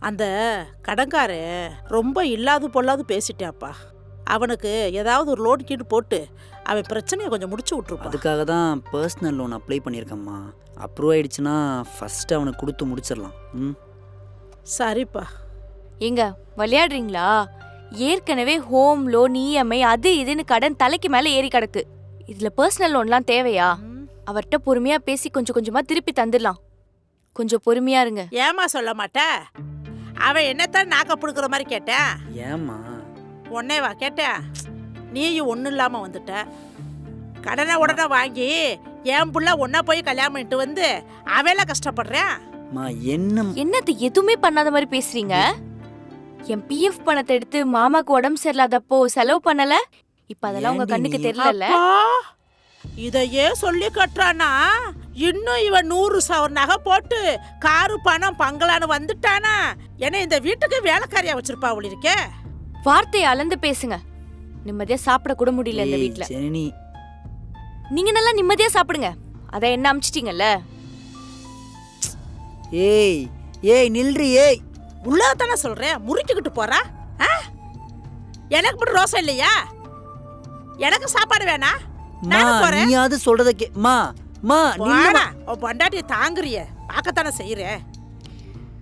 அந்த கடன்காரே ரொம்ப இல்லாது பொல்லாது பேசிட்டாப்பா. அவனுக்கு ஏதாவது ஒரு லோன் கீடு போட்டு அவன் பிரச்சனையை கொஞ்சம் முடிச்சு விட்டுருப்பான். அதுக்காக தான் பர்சனல் லோன் அப்ளை பண்ணியிருக்கேம்மா. அப்ரூவ் ஆயிடுச்சுன்னா ஃபர்ஸ்ட் அவனுக்கு கொடுத்து முடிச்சிடலாம். ம் சரிப்பா. ஏங்க விளையாடுறீங்களா? ஏற்கனவே ஹோம் லோன், இஎம்ஐ அது இதுன்னு கடன் தலைக்கு மேல ஏறி கிடக்கு. இதுல பர்சனல் லோன்லாம் தேவையா? அவர்கிட்ட பொறுமையா பேசி கொஞ்சம் கொஞ்சமா திருப்பி தந்துடலாம். கொஞ்சம் பொறுமையா இருங்க. ஏமா சொல்ல மாட்டே? அவன் என்னத்தான் நாக்க புடுக்கிற மாதிரி கேட்டேன். ஏம்மா உன்னேவா கேட்டேன்? நீயும் ஒன்றும் இல்லாமல் வந்துட்ட. கடனை உடனே வாங்கி என் புள்ள ஒன்னா போய் கல்யாணம் பண்ணிட்டு வந்து அவையெல்லாம் கஷ்டப்படுறேன். என்னது எதுவுமே பண்ணாத மாதிரி பேசுறீங்க? என் பிஎஃப் பணத்தை எடுத்து மாமாக்கு உடம்பு சரியில்லாதப்போ செலவு பண்ணல. இப்ப அதெல்லாம் உங்க கண்ணுக்கு தெரியல. இதையே சொல்லி கட்டுறானா? இன்னும் இவன் 100,000 நகை போட்டு காரு பணம் பங்களான்னு வந்துட்டானா? என்ன இந்த வீட்டுக்கு வேலைக்காரியா வச்சிருப்பா அவள் இருக்கே. வார்த்தையை அளந்து பேசுங்க. நிம்மதியா சாப்பிட கூட முடியல இந்த வீட்டுல. நீங்க நல்லா நிம்மதியா சாப்பிடுங்க. அத என்ன அமிச்சிட்டீங்கல்ல. ஏய் ஏய் நில்றி. ஏய் உள்ளதானே சொல்றேன். முறுக்கிக்கிட்டு போறா. எனக்கு மட்டும் ரோசம் இல்லையா? எனக்கு சாப்பாடு வேணா? நீ அது சொல்றத மா மா நில்லுமா. பொண்டாட்டியை தாங்குறிய பார்க்கத்தானே செய்யறேன்.